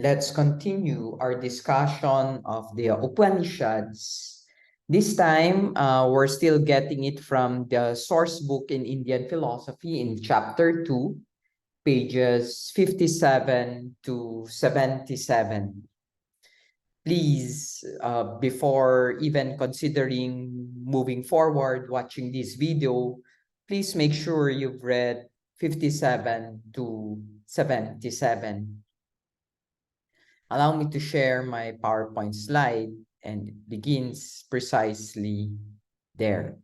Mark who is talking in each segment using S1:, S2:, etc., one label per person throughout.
S1: Let's continue our discussion of the Upanishads. This time, we're still getting it from the Sourcebook in Indian Philosophy in Chapter 2, pages 57 to 77. Please, before even considering moving forward, watching this video, please make sure you've read 57 to 77. Allow me to share my PowerPoint slide, and it begins precisely there.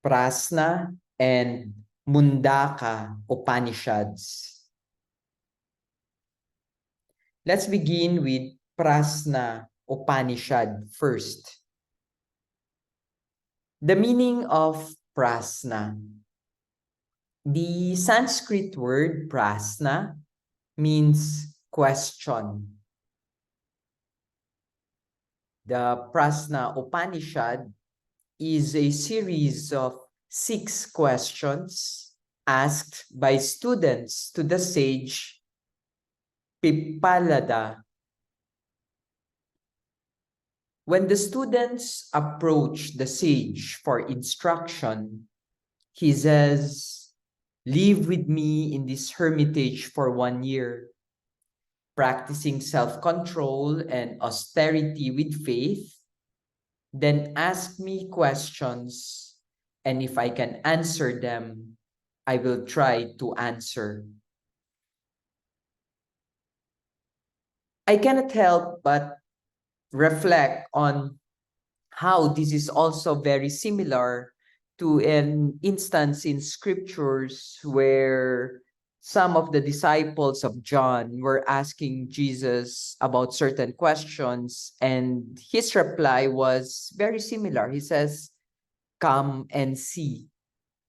S1: Prasna and Mundaka Upanishads. Let's begin with Prasna Upanishad first. The meaning of Prasna. The Sanskrit word Prasna means question. The Prasna Upanishad is a series of 6 questions asked by students to the sage Pippalada. When the students approach the sage for instruction, he says, "Live with me in this hermitage for 1 year, practicing self-control and austerity with faith. Then ask me questions, and if I can answer them, I will try to answer." I cannot help but reflect on how this is also very similar to an instance in scriptures where some of the disciples of John were asking Jesus about certain questions, and his reply was very similar. He says, "Come and see,"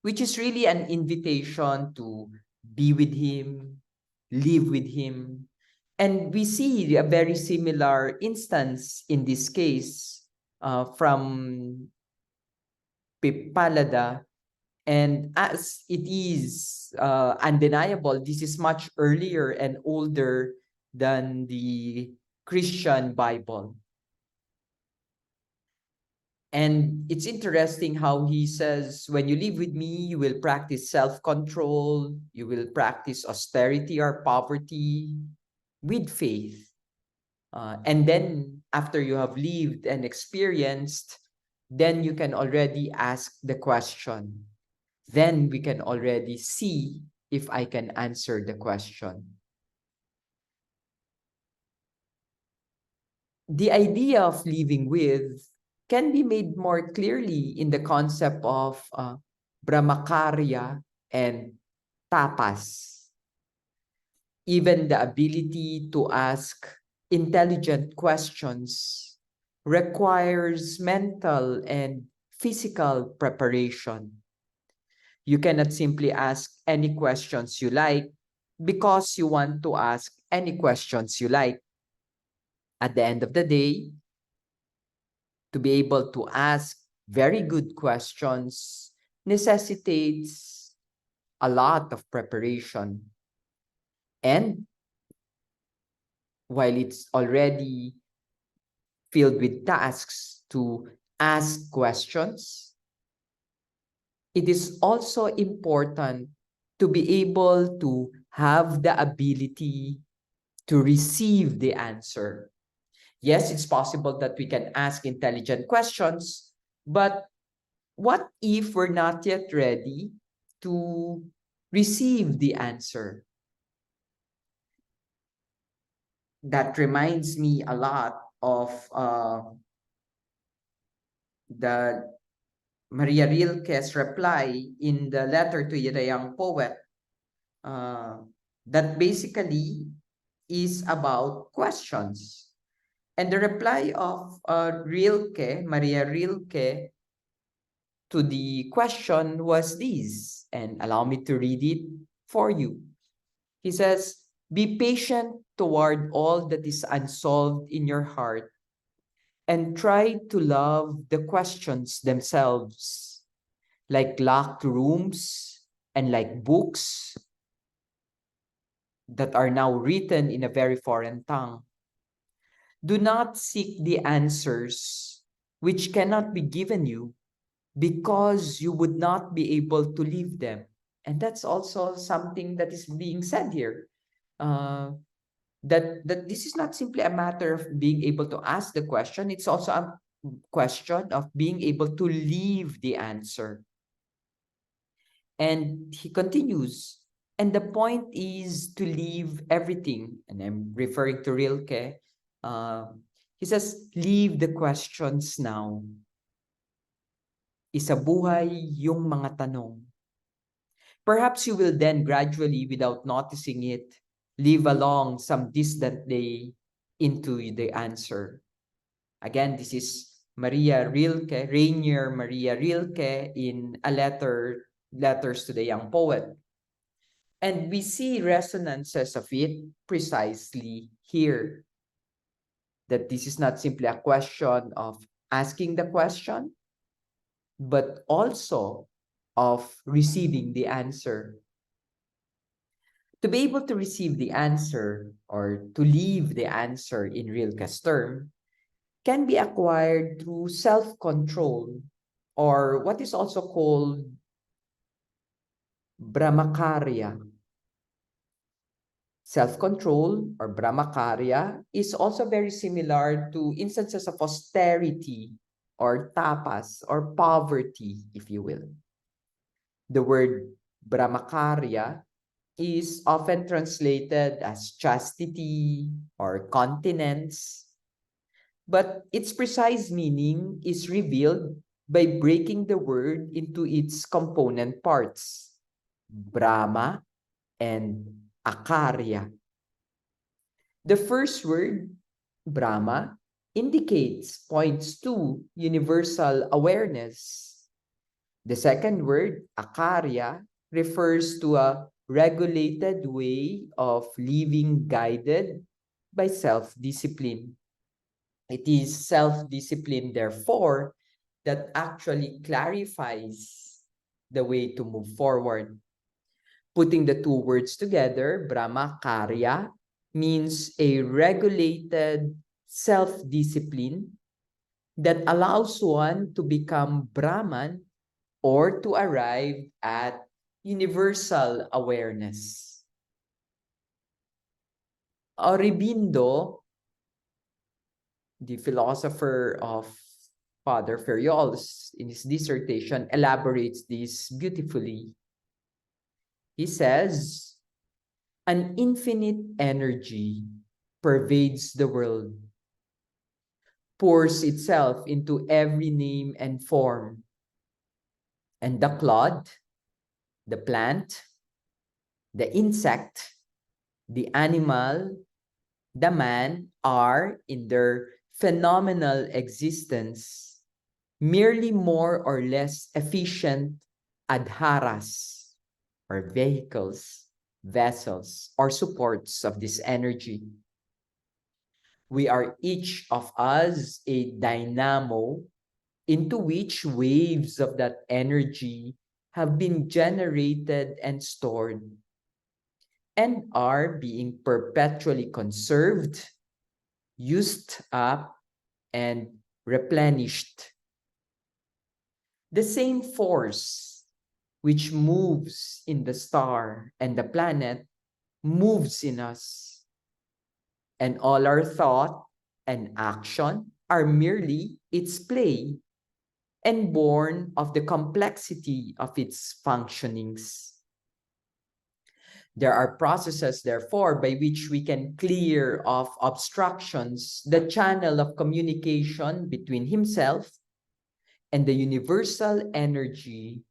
S1: which is really an invitation to be with him, live with him. And we see a very similar instance in this case from Pippalada. And as it is undeniable, this is much earlier and older than the Christian Bible. And it's interesting how he says, when you live with me, you will practice self-control, you will practice austerity or poverty with faith. And then after you have lived and experienced, then you can already ask the question. Then we can already see if I can answer the question. The idea of living with can be made more clearly in the concept of brahmakarya and tapas. Even the ability to ask intelligent questions requires mental and physical preparation. You cannot simply ask any questions you like because you want to ask any questions you like. At the end of the day, to be able to ask very good questions necessitates a lot of preparation. And while it's already filled with tasks to ask questions, it is also important to be able to have the ability to receive the answer. Yes, it's possible that we can ask intelligent questions, but what if we're not yet ready to receive the answer? That reminds me a lot of the Maria Rilke's reply in the letter to the young poet that basically is about questions. And the reply of Rilke, Maria Rilke, to the question was this, and allow me to read it for you. He says, "Be patient toward all that is unsolved in your heart, and try to love the questions themselves, like locked rooms and like books. that are now written in a very foreign tongue. Do not seek the answers which cannot be given you because you would not be able to live them. And that's also something that is being said here. That this is not simply a matter of being able to ask the question, it's also a question of being able to leave the answer. And he continues, and the point is to leave everything, and I'm referring to Rilke. He says, leave the questions now. Isabuhay yung mga tanong. Perhaps you will then gradually, without noticing it, live along some distant day into the answer. Again, this is Maria Rilke, Rainier Maria Rilke in a letters to the young poet. And we see resonances of it precisely here. That this is not simply a question of asking the question, but also of receiving the answer. To be able to receive the answer or to leave the answer in Rilke's term can be acquired through self-control, or what is also called brahmakarya. Self-control or brahmakarya is also very similar to instances of austerity or tapas or poverty, if you will. The word brahmakarya is often translated as chastity or continence, but its precise meaning is revealed by breaking the word into its component parts, Brahma and Akarya. The first word, Brahma, points to universal awareness. The second word, Akarya, refers to a regulated way of living guided by self-discipline. It is self-discipline, therefore, that actually clarifies the way to move forward. Putting the two words together, brahmakarya, means a regulated self-discipline that allows one to become Brahman or to arrive at universal awareness. Aurobindo, the philosopher of Father Ferriols, in his dissertation, elaborates this beautifully. He says, an infinite energy pervades the world, pours itself into every name and form, and the clod, the plant, the insect, the animal, the man are, in their phenomenal existence, merely more or less efficient adharas, or vehicles, vessels, or supports of this energy. We are each of us a dynamo into which waves of that energy have been generated and stored and are being perpetually conserved, used up, and replenished. The same force which moves in the star and the planet moves in us. And all our thought and action are merely its play and born of the complexity of its functionings. There are processes, therefore, by which we can clear off obstructions, the channel of communication between himself and the universal energy,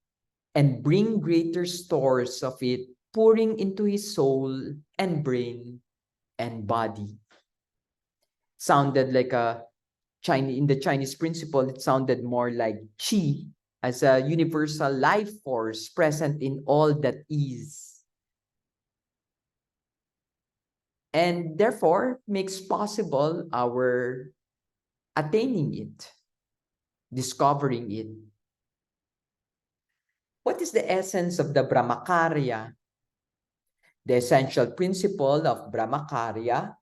S1: and bring greater stores of it pouring into his soul and brain and body. Sounded like in the Chinese principle, it sounded more like Qi as a universal life force present in all that is. And therefore makes possible our attaining it, discovering it. What is the essence of the brahmakarya? The essential principle of Brahmakarya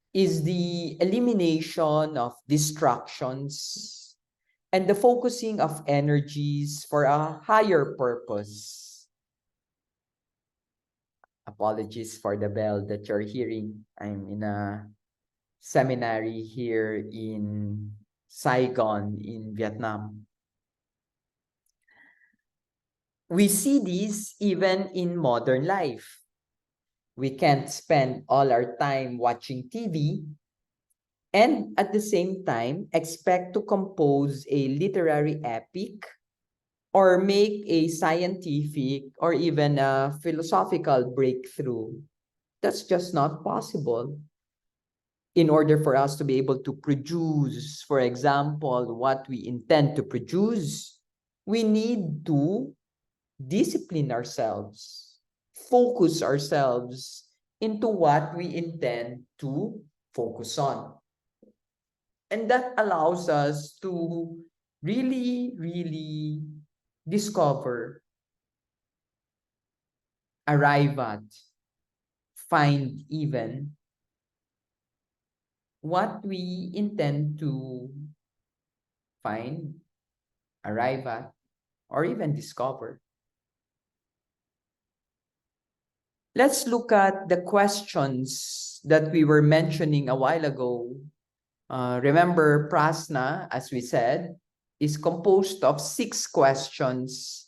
S1: is the elimination of distractions and the focusing of energies for a higher purpose. Apologies for the bell that you're hearing. I'm in a seminary here in Saigon in Vietnam. We see this even in modern life. We can't spend all our time watching TV and at the same time expect to compose a literary epic or make a scientific or even a philosophical breakthrough. That's just not possible. In order for us to be able to produce, for example, what we intend to produce, we need to discipline ourselves, focus ourselves into what we intend to focus on. And that allows us to really, really discover, arrive at, find even what we intend to find, arrive at, or even discover. Let's look at the questions that we were mentioning a while ago. Remember, Prasna, as we said, is composed of 6 questions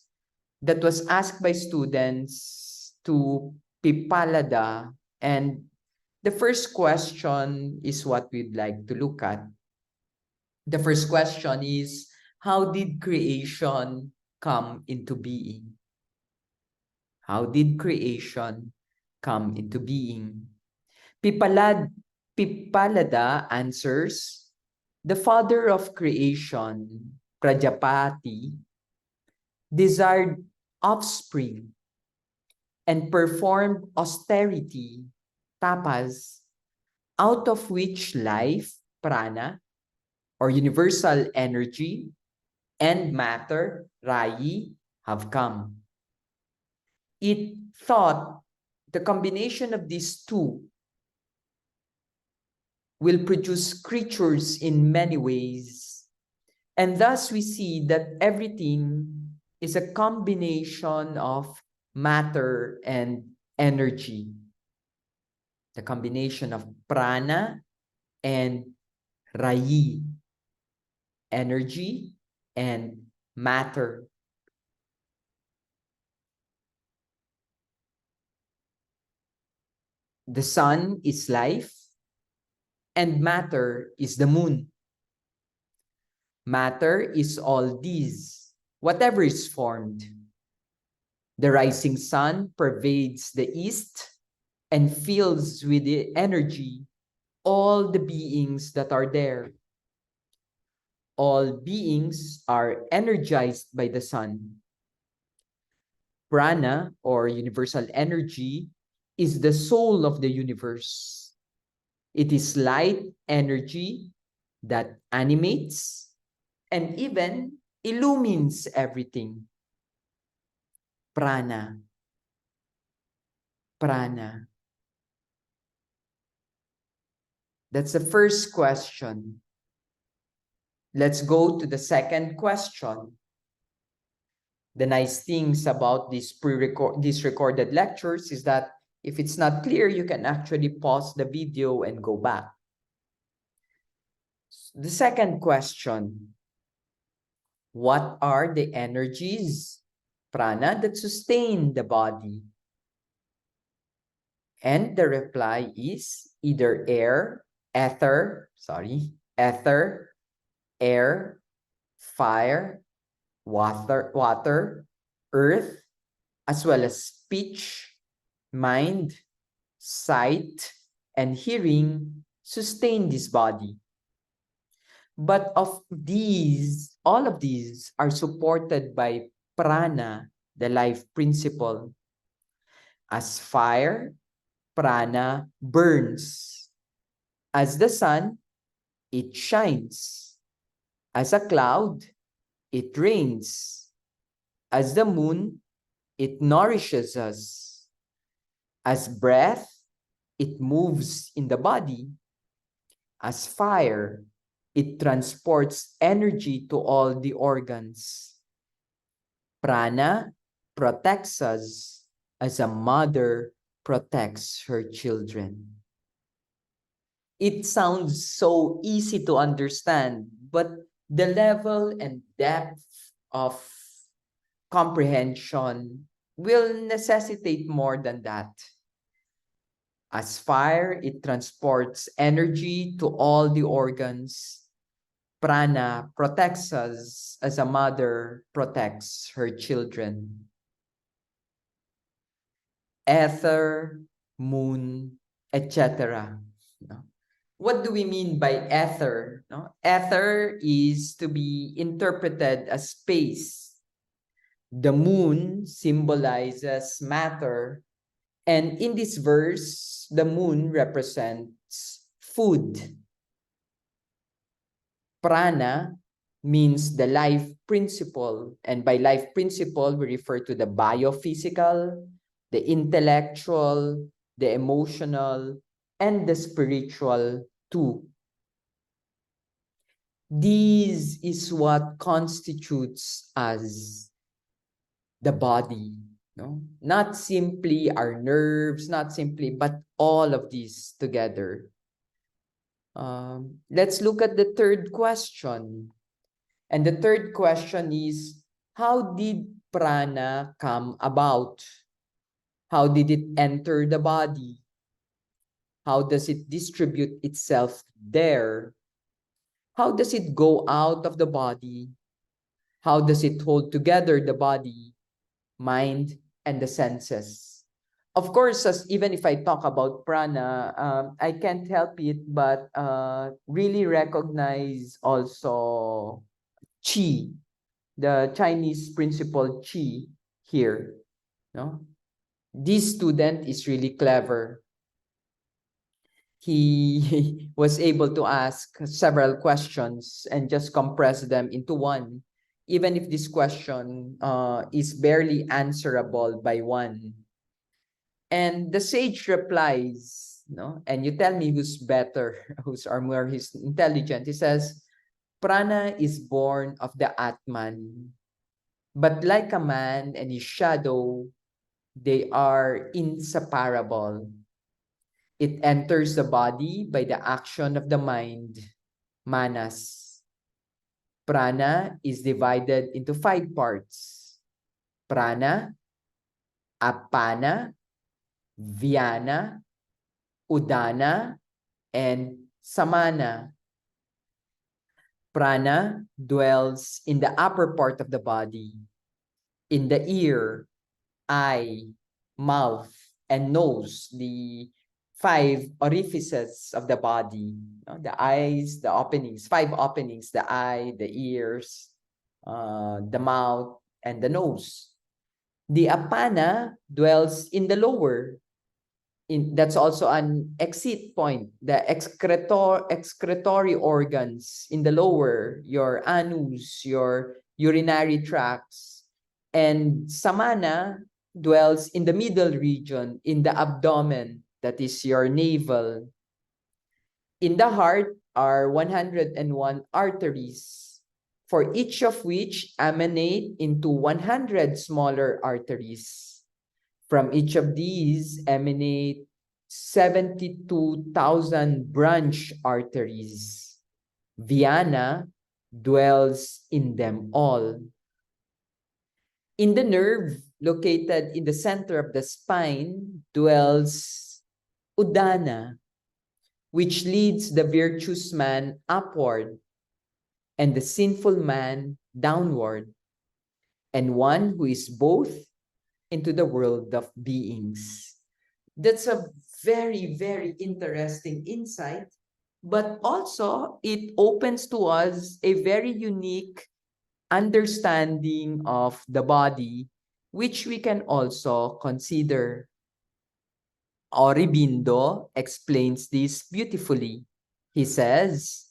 S1: that was asked by students to Pipalada. And the first question is what we'd like to look at. The first question is, how did creation come into being? How did creation come into being? Pipalada answers, the father of creation, Prajapati, desired offspring and performed austerity, tapas, out of which life, prana, or universal energy, and matter, rayi, have come. It thought the combination of these two will produce creatures in many ways. And thus we see that everything is a combination of matter and energy. The combination of prana and rayi, energy and matter. The sun is life, and matter is the moon. Matter is all these, whatever is formed. The rising sun pervades the east and fills with the energy all the beings that are there. All beings are energized by the sun. Prana, or universal energy, is the soul of the universe. It is light energy that animates and even illumines everything. Prana. Prana. That's the first question. Let's go to the second question. The nice things about these recorded lectures is that if it's not clear, you can actually pause the video and go back. The second question, what are the energies, prana, that sustain the body? And the reply is either ether, air, fire, water, earth, as well as speech, mind, sight, and hearing sustain this body. But of these, all of these are supported by prana, the life principle. As fire, prana burns. As the sun, it shines. As a cloud, it rains. As the moon, it nourishes us. As breath, it moves in the body. As fire, it transports energy to all the organs. Prana protects us as a mother protects her children. It sounds so easy to understand, but the level and depth of comprehension will necessitate more than that. As fire, it transports energy to all the organs. Prana protects us as a mother protects her children. Ether, moon, etc. What do we mean by ether? Ether is to be interpreted as space. The moon symbolizes matter. And in this verse, the moon represents food. Prana means the life principle. And by life principle, we refer to the biophysical, the intellectual, the emotional, and the spiritual too. This is what constitutes us, the body. No? Not simply our nerves, not simply, but all of these together. Let's look at the third question. And the third question is, how did prana come about? How did it enter the body? How does it distribute itself there? How does it go out of the body? How does it hold together the body, mind, and the senses? Of course, even if I talk about prana, I can't help it but really recognize also qi, the Chinese principle qi here. No? This student is really clever. He was able to ask several questions and just compress them into one, even if this question is barely answerable by one. And the sage replies, and you tell me who's better, who's or more he's intelligent. He says, prana is born of the Atman, but like a man and his shadow, they are inseparable. It enters the body by the action of the mind, manas. Prana is divided into 5 parts. Prana, apana, vyana, udana, and samana. Prana dwells in the upper part of the body, in the ear, eye, mouth, and nose, the 5 orifices of the body. The eyes, the openings, 5 openings, the eye, the ears, the mouth, and the nose. The apana dwells in the lower. That's also an exit point. The excretory organs in the lower, your anus, your urinary tracts. And samana dwells in the middle region, in the abdomen, that is your navel. In the heart are 101 arteries, for each of which emanate into 100 smaller arteries. From each of these emanate 72,000 branch arteries. Vyana dwells in them all. In the nerve located in the center of the spine dwells udana, which leads the virtuous man upward and the sinful man downward, and one who is both into the world of beings. That's a very, very interesting insight, but also it opens to us a very unique understanding of the body, which we can also consider. Aurobindo explains this beautifully. He says,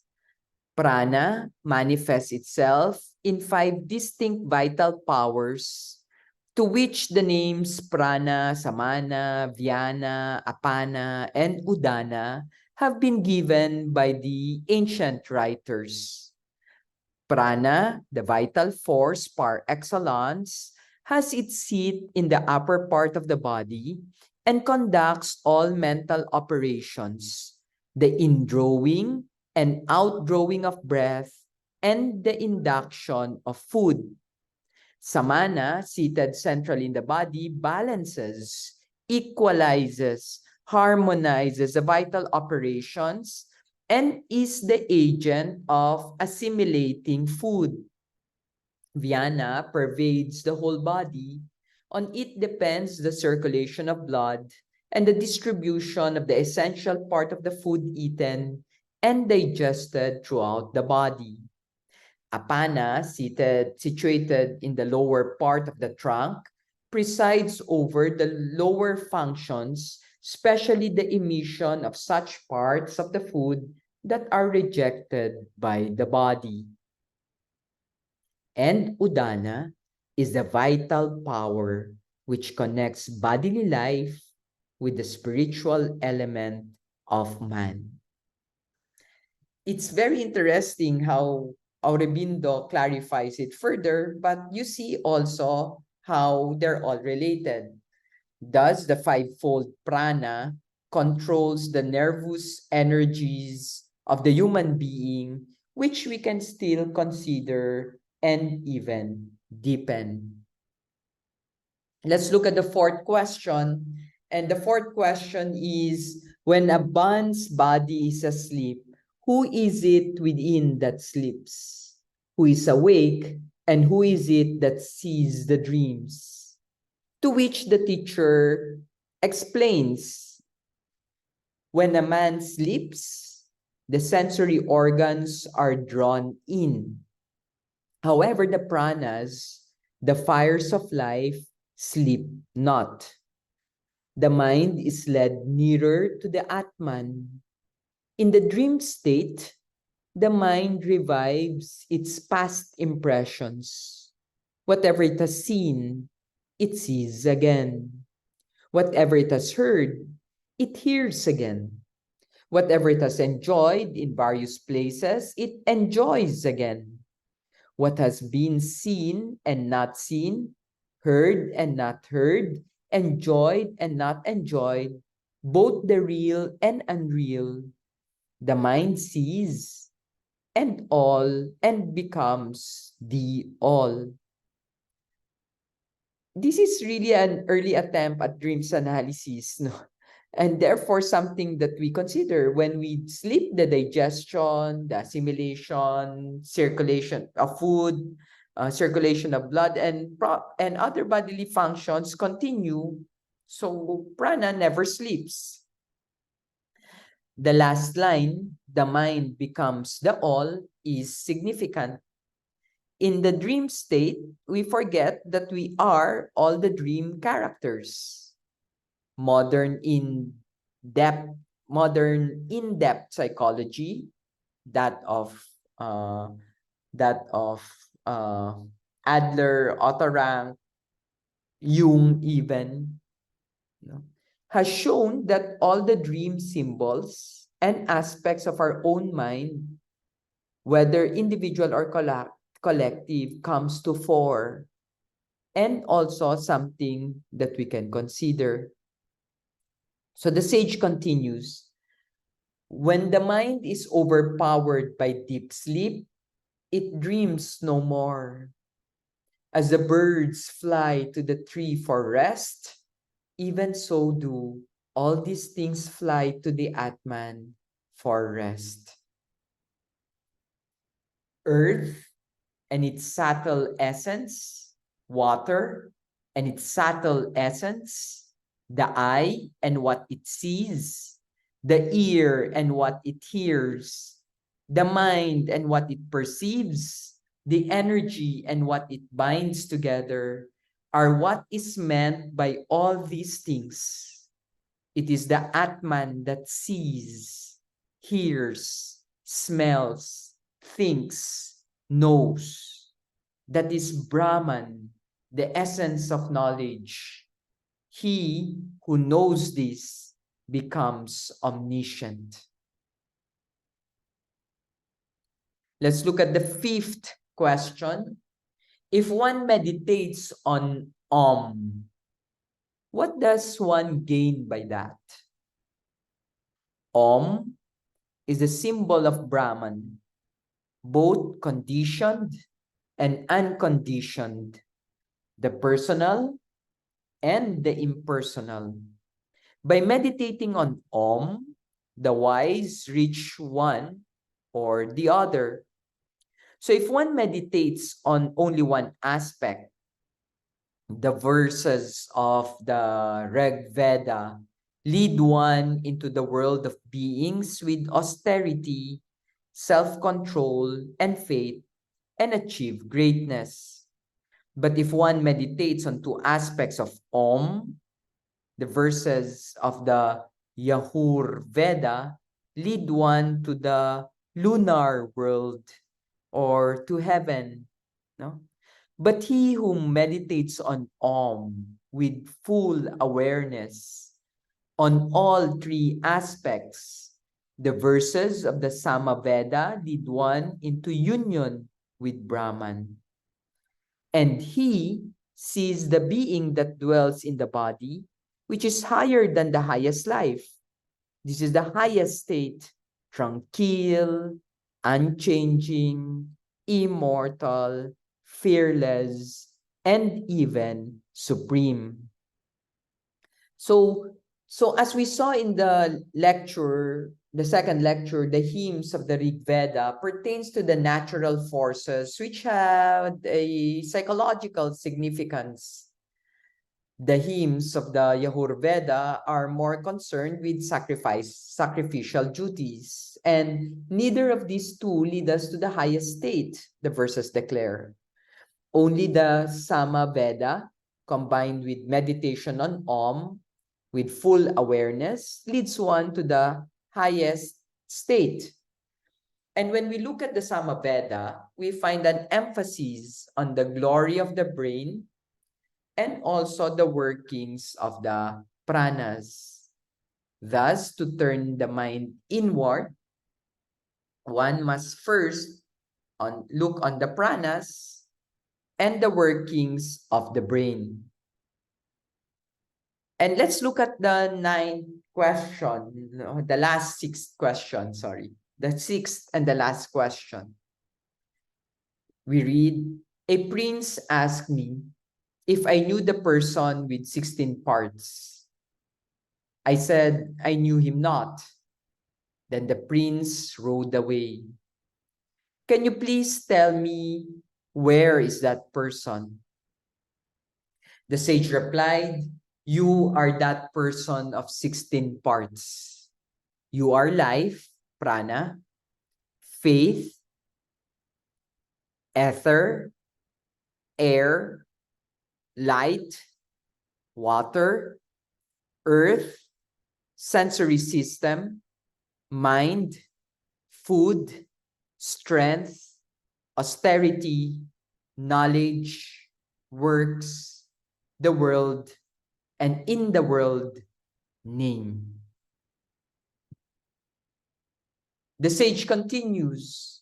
S1: prana manifests itself in 5 distinct vital powers to which the names Prana, Samana, Vyana, Apana, and Udana have been given by the ancient writers. Prana, the vital force par excellence, has its seat in the upper part of the body and conducts all mental operations, the indrawing and outdrawing of breath, and the induction of food. Samana, seated centrally in the body, balances, equalizes, harmonizes the vital operations, and is the agent of assimilating food. Vyana pervades the whole body. On it depends the circulation of blood and the distribution of the essential part of the food eaten and digested throughout the body. Apana, situated in the lower part of the trunk, presides over the lower functions, especially the emission of such parts of the food that are rejected by the body. And Udana is the vital power which connects bodily life with the spiritual element of man. It's very interesting how Aurobindo clarifies it further, but you see also how they're all related. Thus, the fivefold prana controls the nervous energies of the human being, which we can still consider and even deepen. Let's look at the fourth question. And the fourth question is, when a man's body is asleep, who is it within that sleeps? Who is awake? And who is it that sees the dreams? To which the teacher explains, when a man sleeps, the sensory organs are drawn in. However, the pranas, the fires of life, sleep not. The mind is led nearer to the Atman. In the dream state, the mind revives its past impressions. Whatever it has seen, it sees again. Whatever it has heard, it hears again. Whatever it has enjoyed in various places, it enjoys again. What has been seen and not seen, heard and not heard, enjoyed and not enjoyed, both the real and unreal, the mind sees and all and becomes the all. This is really an early attempt at dreams analysis, no? And therefore something that we consider when we sleep, the digestion, the assimilation, circulation of food, circulation of blood, and other bodily functions continue. So prana never sleeps. The last line, the mind becomes the all, is significant. In the dream state, we forget that we are all the dream characters. Modern in-depth psychology, that of uh, Adler, Otto Rank, Jung even, you know, has shown that all the dream symbols and aspects of our own mind, whether individual or collective, comes to fore, and also something that we can consider. So the sage continues, when the mind is overpowered by deep sleep, it dreams no more. As the birds fly to the tree for rest, even so do all these things fly to the Atman for rest. Earth and its subtle essence, water and its subtle essence, the eye and what it sees, the ear and what it hears, the mind and what it perceives, the energy and what it binds together, are what is meant by all these things. It is the Atman that sees, hears, smells, thinks, knows. That is Brahman, the essence of knowledge. He who knows this becomes omniscient. Let's look at the fifth question. If one meditates on Om, what does one gain by that? Om is the symbol of Brahman, both conditioned and unconditioned, the personal and the impersonal. By meditating on Om, the wise reach one or the other. So if one meditates on only one aspect, the verses of the Rig Veda lead one into the world of beings with austerity, self-control, and faith, and achieve greatness. But if one meditates on two aspects of Om, the verses of the Yajur Veda lead one to the lunar world or to heaven. No? But he who meditates on Om with full awareness on all three aspects, the verses of the Samaveda lead one into union with Brahman. And he sees the being that dwells in the body, which is higher than the highest life. This is the highest state, tranquil, unchanging, immortal, fearless, and even supreme. So as we saw in the lecture, the second lecture, the hymns of the Rig Veda pertains to the natural forces which had a psychological significance. The hymns of the Yajur Veda are more concerned with sacrificial duties, and neither of these two lead us to the highest state, the verses declare. Only the Sama Veda, combined with meditation on Om, with full awareness, leads one to the highest state. And when we look at the Sama Veda, we find an emphasis on the glory of the brain and also the workings of the pranas. Thus, to turn the mind inward, one must first look on the pranas and the workings of the brain. And let's look at the ninth question, the last sixth question, sorry. The sixth and the last question. We read, a prince asked me if I knew the person with 16 parts. I said I knew him not. Then the prince rode away. Can you please tell me where is that person? The sage replied, you are that person of 16 parts. You are life, prana, faith, ether, air, light, water, earth, sensory system, mind, food, strength, austerity, knowledge, works, the world, and in the world, name. The sage continues,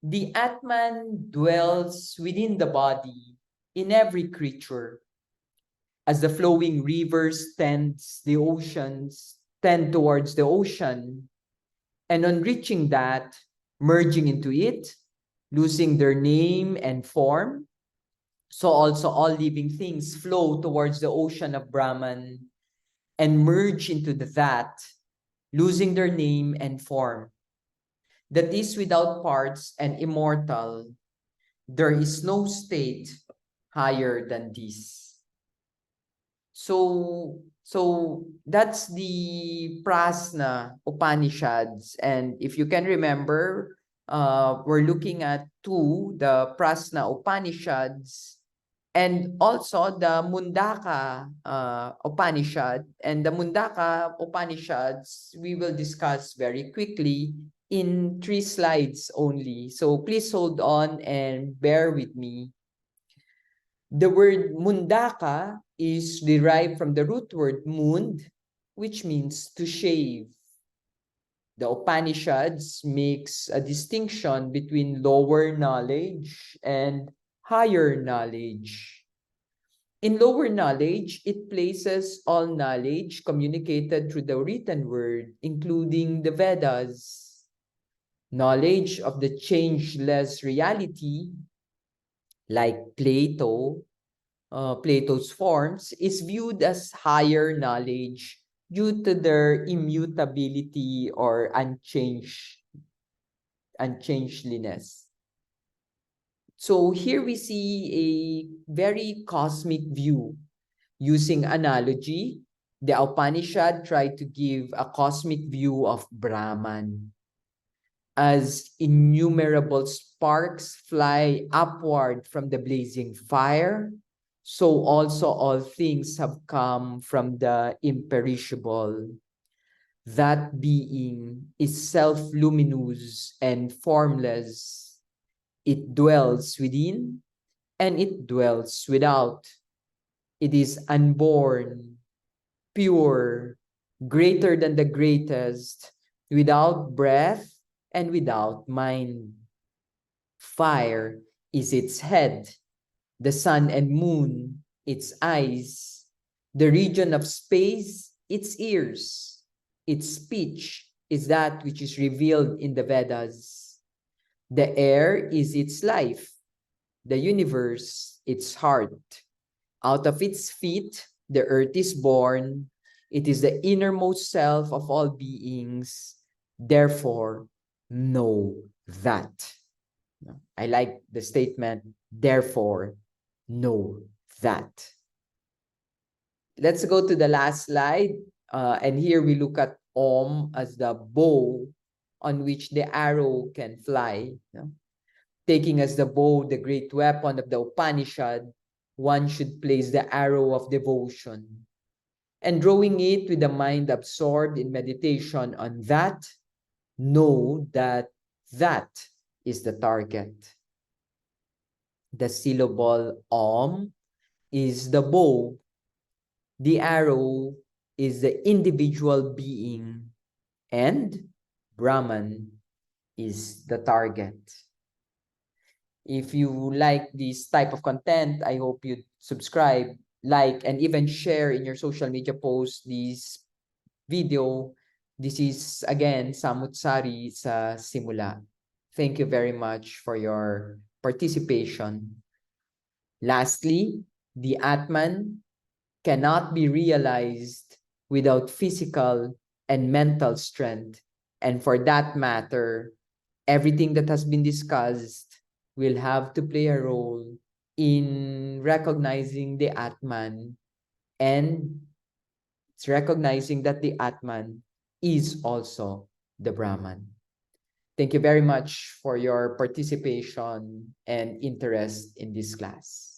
S1: the Atman dwells within the body in every creature. As the flowing rivers tend towards the ocean, and on reaching that, merging into it, losing their name and form, so also all living things flow towards the ocean of Brahman and merge into that, losing their name and form. That is without parts and immortal. There is no state higher than this. So that's the Prasna Upanishads. And if you can remember, we're looking at the Prasna Upanishads and also the Mundaka Upanishad. And the Mundaka Upanishads, we will discuss very quickly in 3 slides only. So please hold on and bear with me. The word Mundaka is derived from the root word mund, which means to shave. The Upanishads makes a distinction between lower knowledge and higher knowledge. In lower knowledge, it places all knowledge communicated through the written word, including the Vedas. Knowledge of the changeless reality, like Plato's forms, is viewed as higher knowledge due to their immutability or unchangeliness. So here we see a very cosmic view. Using analogy, the Upanishad tried to give a cosmic view of Brahman. As innumerable sparks fly upward from the blazing fire, so also all things have come from the imperishable. That being is self-luminous and formless. It dwells within and it dwells without. It is unborn, pure, greater than the greatest, without breath and without mind. Fire is its head, the sun and moon its eyes, the region of space its ears, its speech is that which is revealed in the Vedas. The air is its life, the universe its heart. Out of its feet, the earth is born. It is the innermost self of all beings. Therefore, know that. I like the statement, therefore, know that. Let's go to the last slide. And here we look at Om as the bow on which the arrow can fly. Taking as the bow the great weapon of the Upanishad, one should place the arrow of devotion. And drawing it with the mind absorbed in meditation on that, know that that is the target. The syllable Om is the bow. The arrow is the individual being. And Brahman is the target. If you like this type of content, I hope you subscribe, like, and even share in your social media posts this video. This is, again, Samo't sa Simula. Thank you very much for your participation. Lastly, the Atman cannot be realized without physical and mental strength. And for that matter, everything that has been discussed will have to play a role in recognizing the Atman, and it's recognizing that the Atman is also the Brahman. Thank you very much for your participation and interest in this class.